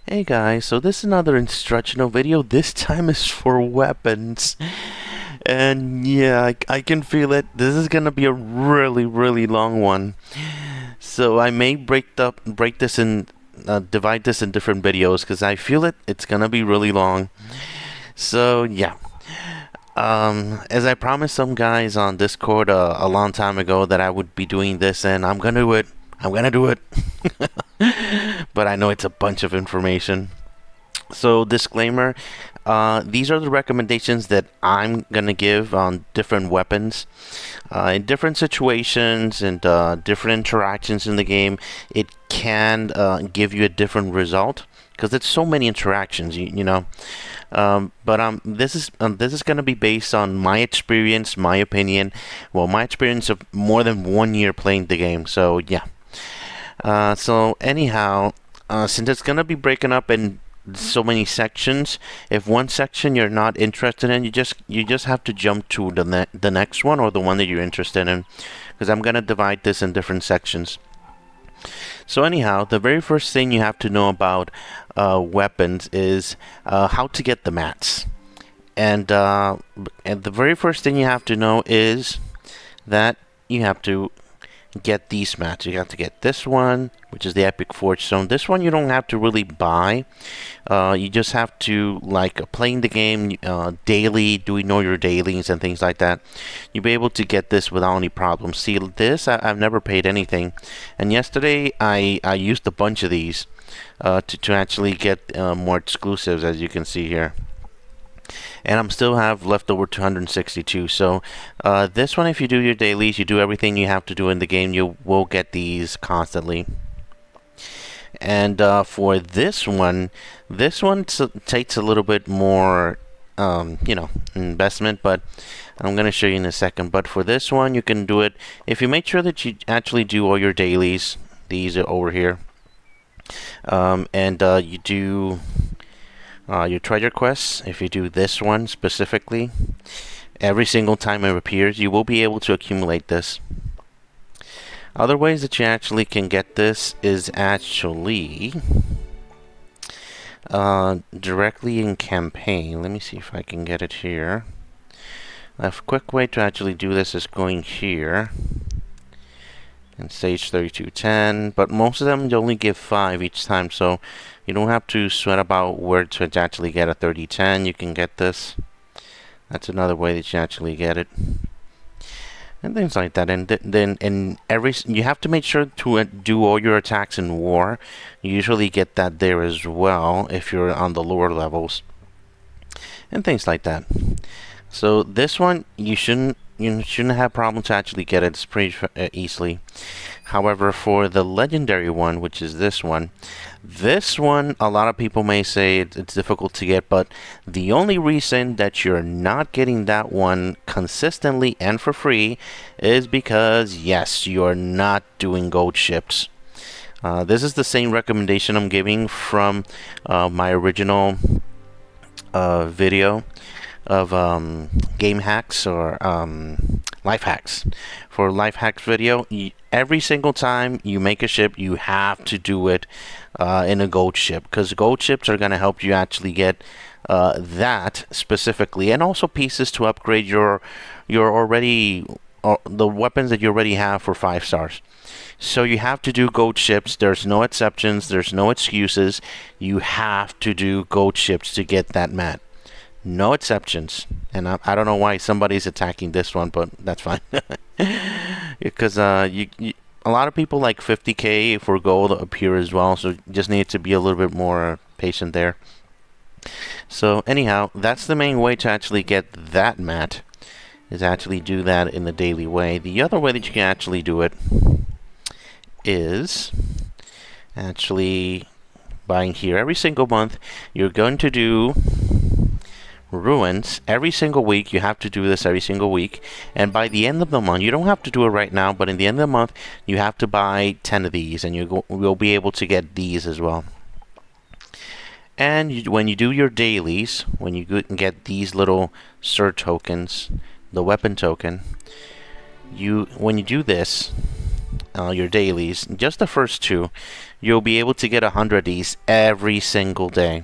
Hey guys, so this is another instructional video. This time is for weapons. And yeah, I can feel it. This is gonna be a really long one. So I may break this in, divide this in different videos because I feel it's gonna be really long. So yeah. As I promised some guys on Discord a long time ago that I would be doing this, and I'm gonna do it. I'm gonna do it. But I know it's a bunch of information. So disclaimer, these are the recommendations that I'm gonna give on different weapons. In different situations and different interactions in the game, it can give you a different result because it's so many interactions, you know. But this is going to be based on my experience, my opinion. Well, my experience of more than 1 year playing the game. So yeah. So anyhow, since it's going to be breaking up in so many sections, if one section you're not interested in, you just have to jump to the next one or the one that you're interested in, because I'm going to divide this in different sections. So anyhow, the very first thing you have to know about weapons is how to get the mats. And the very first thing you have to know is that you have to get these mats. You have to get this one, which is the Epic Forge Stone. This one you don't have to really buy. You just have to, like, playing the game daily, doing all your dailies and things like that. You'll be able to get this without any problem. See, this I've never paid anything, and yesterday I used a bunch of these to actually get more exclusives, as you can see here. And I'm still have left over 262. So this one, if you do your dailies, you do everything you have to do in the game, you will get these constantly. And for this one takes a little bit more, investment, but I'm going to show you in a second. But for this one, you can do it if you make sure that you actually do all your dailies. These are over here. And you do your treasure quests. If you do this one specifically, every single time it appears, you will be able to accumulate this. Other ways that you actually can get this is actually directly in campaign. Let me see if I can get it here. A quick way to actually do this is going here and stage 3210, but most of them only give 5 each time, so you don't have to sweat about where to actually get a 3010. You can get this. That's another way that you actually get it, and things like that. And then you have to make sure to do all your attacks in war. You usually get that there as well if you're on the lower levels, and things like that. So this one you shouldn't have problem to actually get it. It's pretty easily. However, for the legendary one, which is this one, a lot of people may say it's difficult to get, but the only reason that you're not getting that one consistently and for free is because, yes, you're not doing gold ships. This is the same recommendation I'm giving from my original video of game hacks or life hacks. For life hacks video, every single time you make a ship, you have to do it in a gold ship, because gold ships are going to help you actually get that specifically, and also pieces to upgrade your already the weapons that you already have for 5 stars. So you have to do gold ships. There's no exceptions. There's no excuses. You have to do gold ships to get that mat. No exceptions. And I don't know why somebody's attacking this one, but that's fine. Because a lot of people like 50k for gold up here as well, so you just need to be a little bit more patient there. So anyhow, that's the main way to actually get that mat, is actually do that in the daily way. The other way that you can actually do it is actually buying here. Every single month you're going to do ruins every single week. You have to do this every single week, and by the end of the month, you don't have to do it right now, but in the end of the month you have to buy 10 of these, and you'll be able to get these as well. And when you do your dailies, when you get these little Sir tokens, the weapon token, when you do this, your dailies, just the first two, you'll be able to get 100 of these every single day.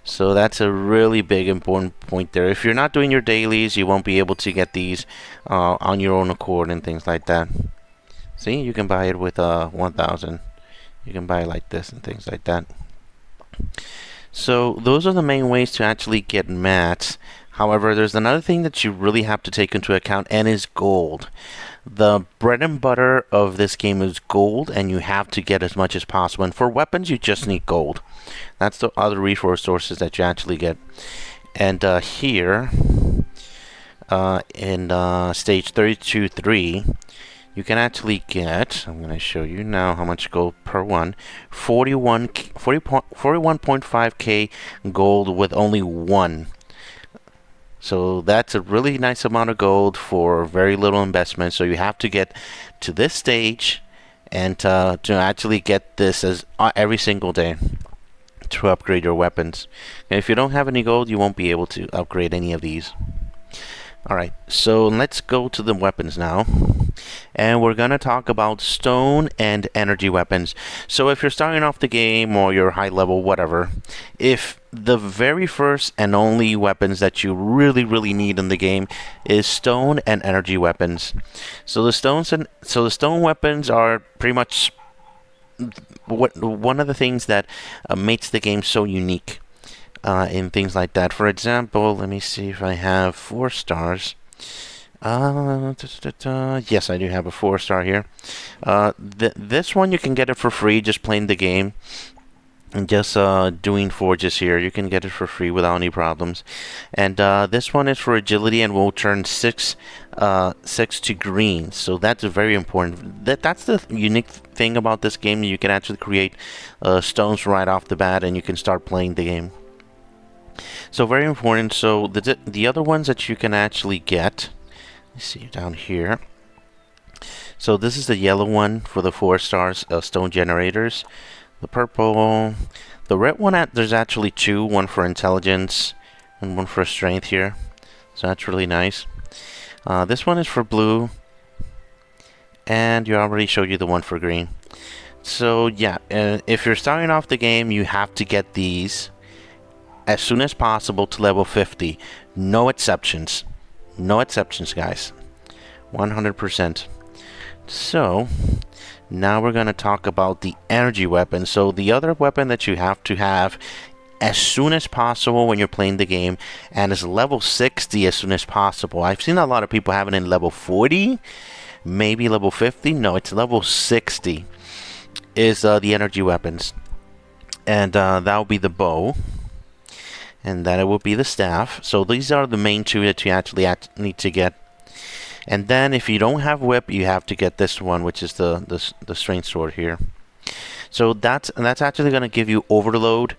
So that's a really big important point there. If you're not doing your dailies, you won't be able to get these on your own accord and things like that. See, you can buy it with 1,000. You can buy it like this and things like that. So those are the main ways to actually get mats. However, there's another thing that you really have to take into account, and is gold. The bread and butter of this game is gold, and you have to get as much as possible. And for weapons, you just need gold. That's the other resource sources that you actually get. And here, in stage 32.3, you can actually get, I'm going to show you now how much gold per one, 41.5k gold with only one. So that's a really nice amount of gold for very little investment. So you have to get to this stage and to actually get this as every single day to upgrade your weapons. And if you don't have any gold, you won't be able to upgrade any of these. Alright, so let's go to the weapons now. And we're going to talk about stone and energy weapons. So if you're starting off the game or you're high level, whatever, if the very first and only weapons that you really need in the game is stone and energy weapons. So the stone weapons are pretty much one of the things that makes the game so unique. In things like that. For example, let me see if I have 4 stars. Yes, I do have a 4-star here. This one you can get it for free just playing the game. And just doing forges here. You can get it for free without any problems. And this one is for agility and will turn 6 to green. So that's very important. That's the unique thing about this game. You can actually create stones right off the bat and you can start playing the game. So very important. So the other ones that you can actually get, let's see down here. So this is the yellow one for the 4 stars stone generators. The purple, the red one, there's actually 2, one for intelligence and one for strength here. So that's really nice. This one is for blue, and you already showed you the one for green. So yeah, if you're starting off the game, you have to get these as soon as possible to level 50. No exceptions. No exceptions, guys. 100%. So, now we're going to talk about the energy weapon. So, the other weapon that you have to have as soon as possible when you're playing the game, and is level 60 as soon as possible. I've seen a lot of people having it in level 40, maybe level 50. No, it's level 60 is the energy weapons. And that will be the bow. And then it will be the staff. So these are the main 2 that you actually need to get. And then if you don't have whip, you have to get this one, which is the strength sword here. So that's actually going to give you overload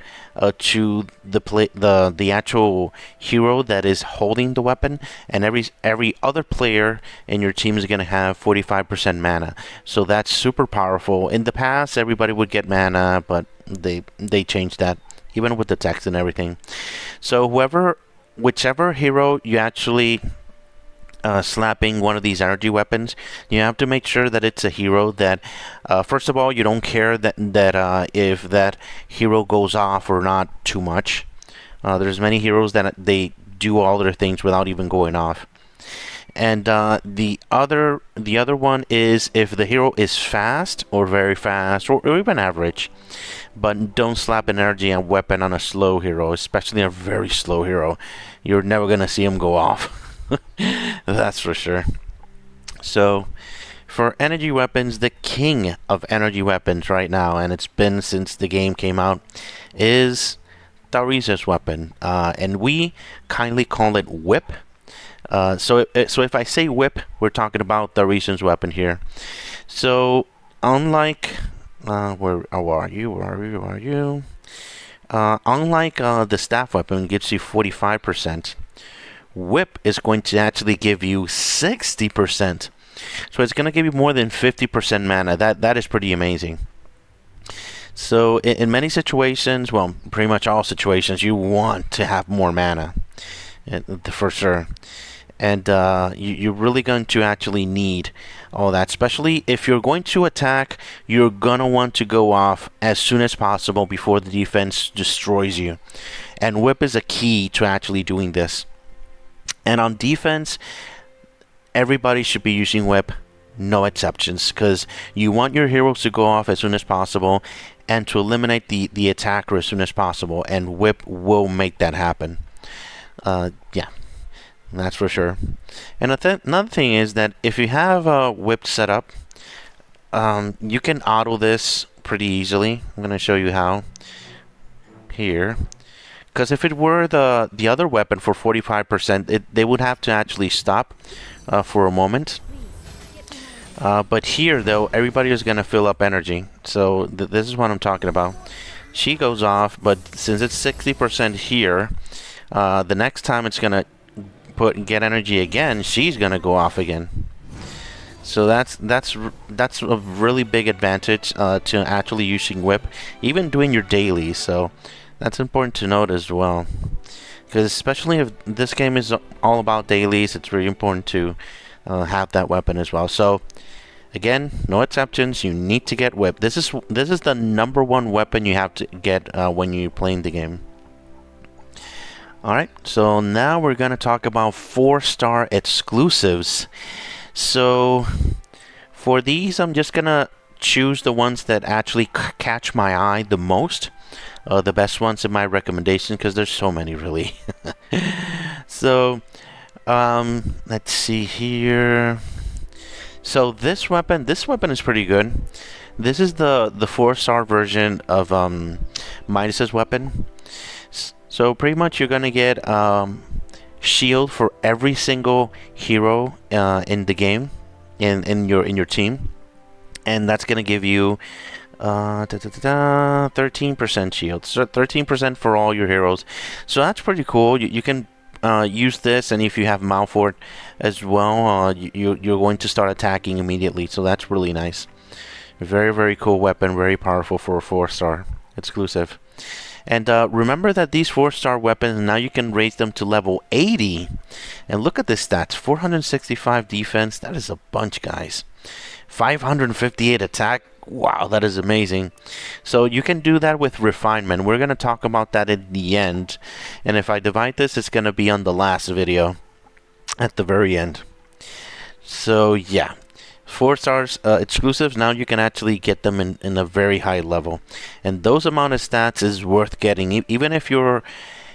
to the actual hero that is holding the weapon, and every other player in your team is going to have 45% mana. So that's super powerful. In the past, everybody would get mana, but they changed that, even with the text and everything. So whichever hero you actually slapping one of these energy weapons, you have to make sure that it's a hero that, first of all, you don't care that if that hero goes off or not too much. There's many heroes that they do all their things without even going off. And the other one is if the hero is fast or very fast or even average. But don't slap an energy and weapon on a slow hero, especially a very slow hero. You're never going to see him go off. That's for sure. So, for energy weapons, the king of energy weapons right now, and it's been since the game came out, is Tarisa's weapon. And we kindly call it whip. So if I say whip, we're talking about Tarisa's weapon here. So, unlike... where are you? Unlike the staff weapon gives you 45%, whip is going to actually give you 60%. So it's going to give you more than 50% mana. That is pretty amazing. So in many situations, well, pretty much all situations, you want to have more mana, for sure. and you're really going to actually need all that, especially if you're going to attack. You're gonna want to go off as soon as possible before the defense destroys you, and whip is a key to actually doing this. And on defense, everybody should be using whip, no exceptions, because you want your heroes to go off as soon as possible and to eliminate the attacker as soon as possible, and whip will make that happen. Yeah, that's for sure. And another thing is that if you have a whip set up, you can auto this pretty easily. I'm going to show you how here. Because if it were the other weapon for 45%, they would have to actually stop for a moment. But here, though, everybody is going to fill up energy. So this is what I'm talking about. She goes off, but since it's 60% here, the next time it's going to get energy again, she's going to go off again. So that's a really big advantage to actually using whip, even doing your dailies. So that's important to note as well, because especially if this game is all about dailies, it's really important to have that weapon as well. So again, no exceptions. You need to get whip. This is the #1 weapon you have to get when you're playing the game. Alright, so now we're going to talk about 4-star exclusives. So for these, I'm just going to choose the ones that actually catch my eye the most. The best ones in my recommendation, because there's so many, really. So, let's see here. So this weapon is pretty good. This is the 4-star version of Midas's weapon. So pretty much you're gonna get shield for every single hero in the game, in your team, and that's gonna give you 13% shield, so 13% for all your heroes. So that's pretty cool. You can use this, and if you have Malfort as well, you're going to start attacking immediately. So that's really nice. Very, very cool weapon. Very powerful for a 4-star exclusive. And remember that these 4-star weapons, now you can raise them to level 80. And look at the stats. 465 defense. That is a bunch, guys. 558 attack. Wow, that is amazing. So you can do that with refinement. We're going to talk about that in the end. And if I divide this, it's going to be on the last video at the very end. So yeah, 4 stars exclusives, now you can actually get them in a very high level. And those amount of stats is worth getting. Even if you're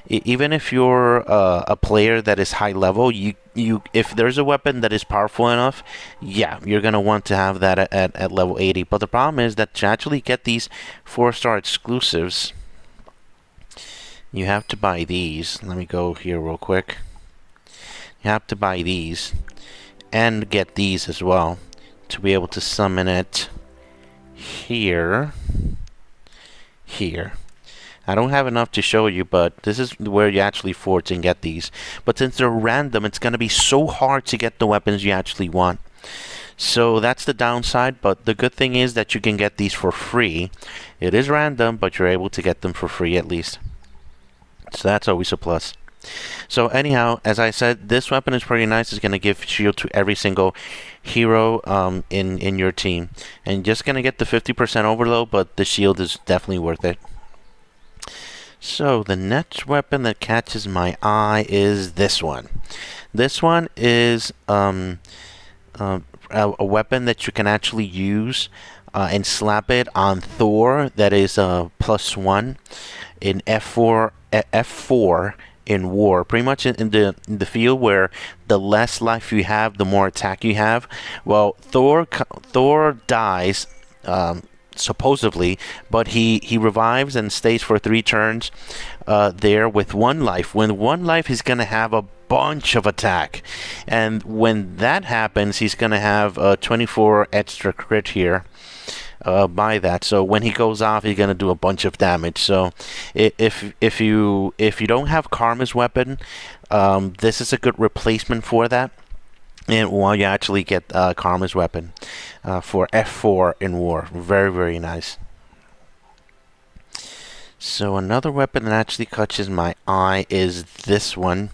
a player that is high level, if there's a weapon that is powerful enough, yeah, you're gonna want to have that at level 80. But the problem is that to actually get these 4-star exclusives, you have to buy these. Let me go here real quick. You have to buy these and get these as well to be able to summon it here. I don't have enough to show you, but this is where you actually forge and get these. But since they're random, it's going to be so hard to get the weapons you actually want. So that's the downside, but the good thing is that you can get these for free. It is random, but you're able to get them for free at least. So that's always a plus. So anyhow, as I said, this weapon is pretty nice. It's going to give shield to every single hero in your team. And just going to get the 50% overload, but the shield is definitely worth it. So the next weapon that catches my eye is this one. This one is a weapon that you can actually use and slap it on Thor. That is +1 in F4 in war. Pretty much in the field where the less life you have, the more attack you have. Well, Thor dies. Supposedly, but he revives and stays for 3 turns there with 1 life. When 1 life, he's gonna have a bunch of attack, and when that happens, he's gonna have 24 extra crit here by that. So when he goes off, he's gonna do a bunch of damage. So if you don't have Karma's weapon, this is a good replacement for that. And while you actually get Karma's weapon for F4 in war. Very, very nice. So another weapon that actually catches my eye is this one.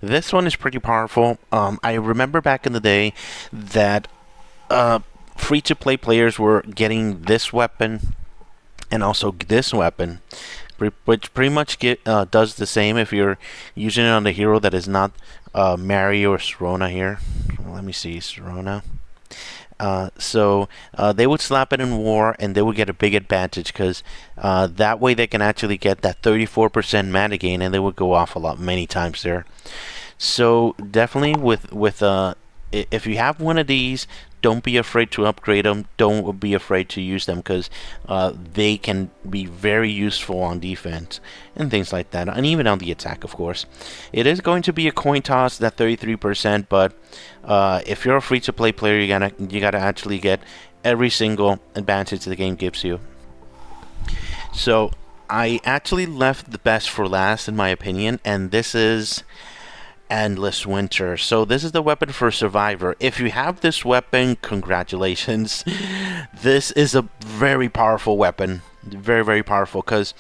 This one is pretty powerful. I remember back in the day that free-to-play players were getting this weapon and also this weapon, which pretty much does the same if you're using it on the hero that is not Mary or Serona here. Let me see, Serona. So they would slap it in war and they would get a big advantage because that way they can actually get that 34% mana gain and they would go off a lot many times there. So definitely with if you have one of these, don't be afraid to upgrade them. Don't be afraid to use them because they can be very useful on defense and things like that, and even on the attack, of course. It is going to be a coin toss, that 33%, but if you're a free-to-play player, you gotta actually get every single advantage the game gives you. So I actually left the best for last, in my opinion, and this is Endless Winter. So this is the weapon for Survivor. If you have this weapon, congratulations. This is a very powerful weapon. Very, very powerful, because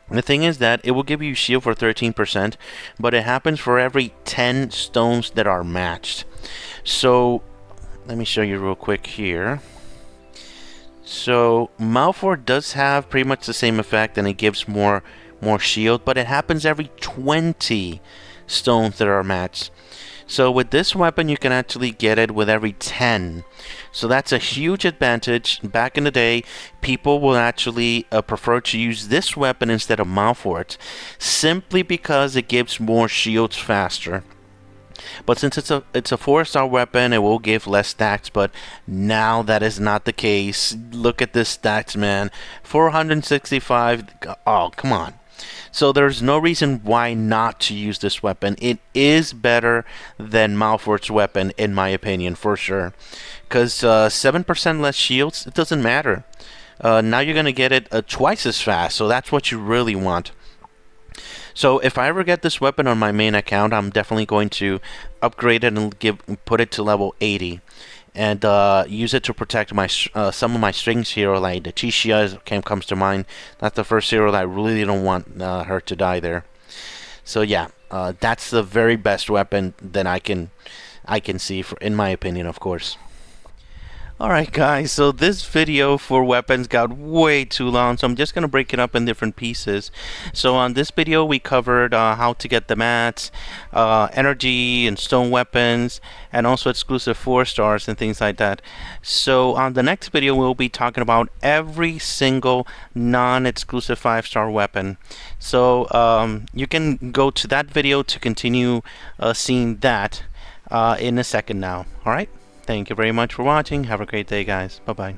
the thing is that it will give you shield for 13%, but it happens for every 10 stones that are matched. So let me show you real quick here. So Malphor does have pretty much the same effect, and it gives more shield, but it happens every 20 stones that are matched. So with this weapon, you can actually get it with every 10. So that's a huge advantage. Back in the day, people will actually prefer to use this weapon instead of Malphor, simply because it gives more shields faster. But since it's a 4-star weapon, it will give less stats, but now that is not the case. Look at this stats, man. 465. Oh, come on. So there's no reason why not to use this weapon. It is better than Malphor's weapon, in my opinion, for sure. Because 7% less shields, it doesn't matter. Now you're going to get it twice as fast, so that's what you really want. So if I ever get this weapon on my main account, I'm definitely going to upgrade it and put it to level 80. And use it to protect my some of my strings hero, like the Tishia comes to mind. That's the first hero that I really don't want her to die there. So yeah, that's the very best weapon that I can see, in my opinion, of course. Alright guys, so this video for weapons got way too long, so I'm just going to break it up in different pieces. So on this video we covered how to get the mats, energy and stone weapons, and also exclusive 4-stars and things like that. So on the next video we'll be talking about every single non-exclusive 5-star weapon. So you can go to that video to continue seeing that in a second now. Alright? Thank you very much for watching. Have a great day, guys. Bye-bye.